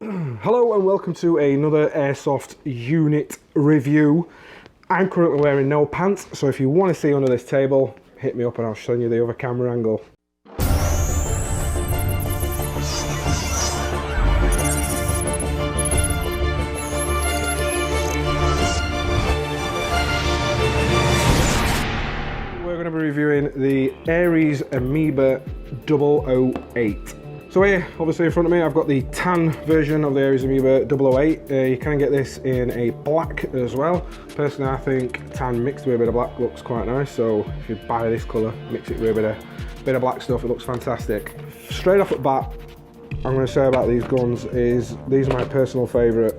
Hello and welcome to another Airsoft unit review. I'm currently wearing no pants, so if you want to see under this table, hit me up and I'll show you the other camera angle. We're going to be reviewing the Aries Amoeba 008. So here, obviously in front of me, I've got the tan version of the Aries Amoeba 008. You can get this in a black as well. Personally, I think tan mixed with a bit of black looks quite nice. So if you buy this colour, mix it with a bit of black stuff, it looks fantastic. Straight off the bat, I'm going to say about these guns is these are my personal favourite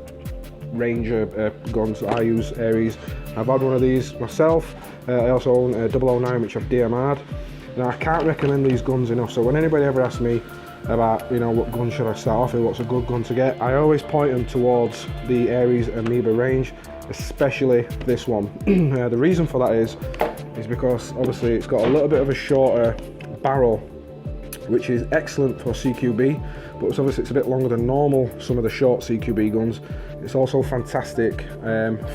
Ranger guns that I use, Aries. I've had one of these myself. I also own a 009 which I've DMR'd. Now I can't recommend these guns enough, so when anybody ever asks me about, you know, what gun should I start off with, what's a good gun to get, I always point them towards the Aries Amoeba range, especially this one. The reason for that is because obviously it's got a little bit of a shorter barrel, which is excellent for CQB, but it's obviously it's a bit longer than normal, some of the short CQB guns. It's also fantastic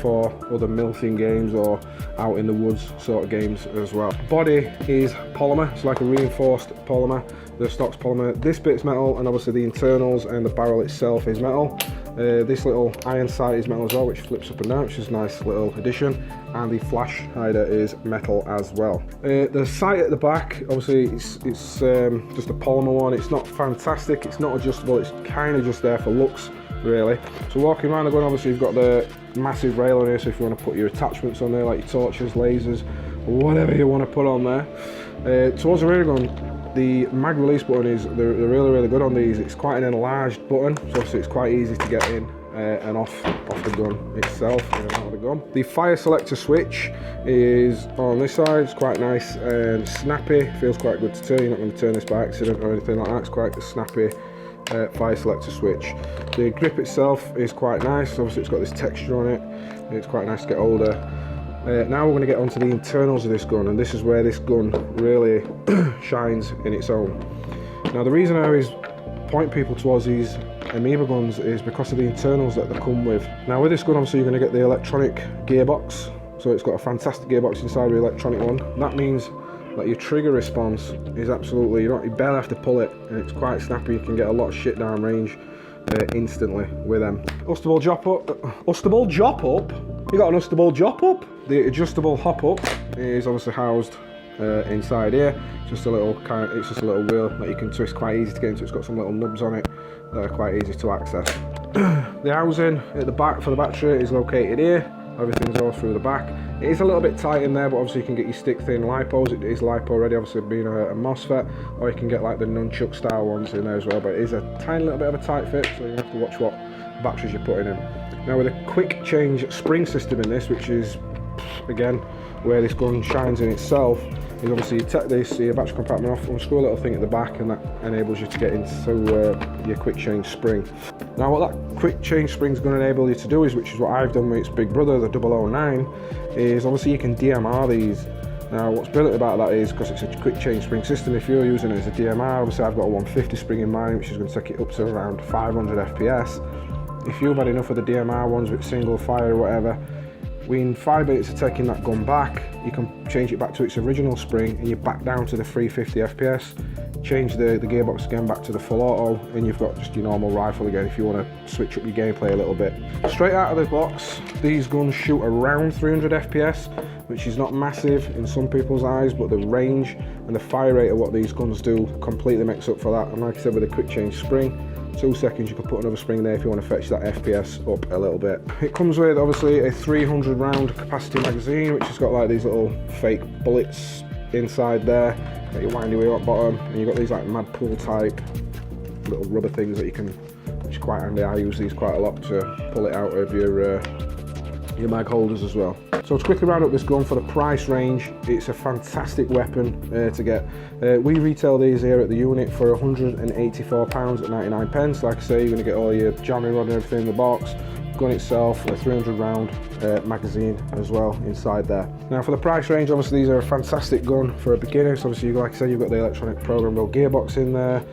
for other milting games or out in the woods sort of games as well. Body is polymer, it's like a reinforced polymer. The stock's polymer, this bit's metal, and obviously the internals and the barrel itself is metal. This little iron sight is metal as well, which flips up and down, which is a nice little addition, and the flash hider is metal as well. The sight at the back, obviously it's just a polymer one. It's not fantastic, it's not adjustable, it's kind of just there for looks really. So walking around the gun, obviously you've got the massive rail on here, so if you want to put your attachments on there like your torches, lasers, whatever you want to put on there. Towards the rear gun, the mag release button is they're really good on these. It's quite an enlarged button, so obviously it's quite easy to get in and off the gun itself, and out of the gun. The fire selector switch is on this side. It's quite nice and snappy, feels quite good to turn. You're not going to turn this by accident or anything like that. It's quite a snappy fire selector switch. The grip itself is quite nice, obviously it's got this texture on it. It's quite nice to get older. Now we're going to get onto the internals of this gun, and this is where this gun really shines in its own. Now the reason I always point people towards these Amoeba guns is because of the internals that they come with. Now with this gun, obviously you're going to get the electronic gearbox, so it's got a fantastic gearbox inside the electronic one. That means that your trigger response is absolutely, you barely have to pull it, and it's quite snappy. You can get a lot of shit down range instantly with them. Adjustable jop up. You got an adjustable jop up? The adjustable hop up is obviously housed inside here. It's just a little wheel that you can twist, quite easy to get into. It's got some little nubs on it that are quite easy to access. The housing at the back for the battery is located here. Everything's all through the back. It is a little bit tight in there, but obviously you can get your stick thin lipos. It is lipo already, obviously being a MOSFET, or you can get like the nunchuck style ones in there as well, but it is a tiny little bit of a tight fit, so you have to watch what batteries you're putting in. Now with a quick change spring system in this, which is again where this gun shines in itself, is obviously you take this, your battery compartment off, unscrew a little thing at the back, and that enables you to get into your quick change spring. Now what that quick change spring is going to enable you to do is, which is what I've done with its big brother, the 009, is obviously you can DMR these. Now what's brilliant about that is, because it's a quick change spring system, if you're using it as a DMR, obviously I've got a 150 spring in mine, which is going to take it up to around 500 FPS. If you've had enough of the DMR ones with single fire or whatever, within 5 minutes of taking that gun back, you can change it back to its original spring, and you're back down to the 350 FPS. Change the gearbox again back to the full auto, and you've got just your normal rifle again if you want to switch up your gameplay a little bit. Straight out of the box, these guns shoot around 300 FPS, which is not massive in some people's eyes, but the range and the fire rate of what these guns do completely makes up for that. And like I said, with a quick change spring, 2 seconds you can put another spring there if you want to fetch that FPS up a little bit. It comes with obviously a 300 round capacity magazine, which has got like these little fake bullets inside there. Got your windy wheel at bottom, and you've got these like mad pool type little rubber things that you can, which is quite handy. I use these quite a lot to pull it out of your mag holders as well. So to quickly round up this gun, for the price range, it's a fantastic weapon to get. We retail these here at the unit for £184 at 99 pence. Like I say, you're going to get all your jamming rod and everything in the box. Gun itself, a 300 round magazine as well inside there. Now for the price range, obviously these are a fantastic gun for a beginner. So obviously, like I said, you've got the electronic programmable gearbox in there.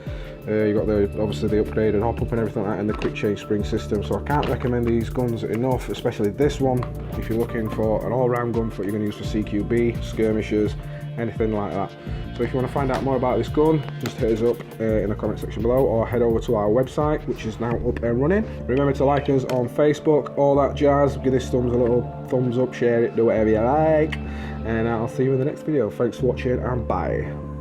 You got obviously the upgraded hop up and everything like that, and the quick change spring system. So I can't recommend these guns enough, especially this one if you're looking for an all-round gun for what you're going to use for CQB, skirmishers, anything like that. So if you want to find out more about this gun, just hit us up in the comment section below, or head over to our website, which is now up and running. Remember to like us on Facebook, all that jazz. Give this thumbs a little thumbs up, share it, do whatever you like, and I'll see you in the next video. Thanks for watching, and bye.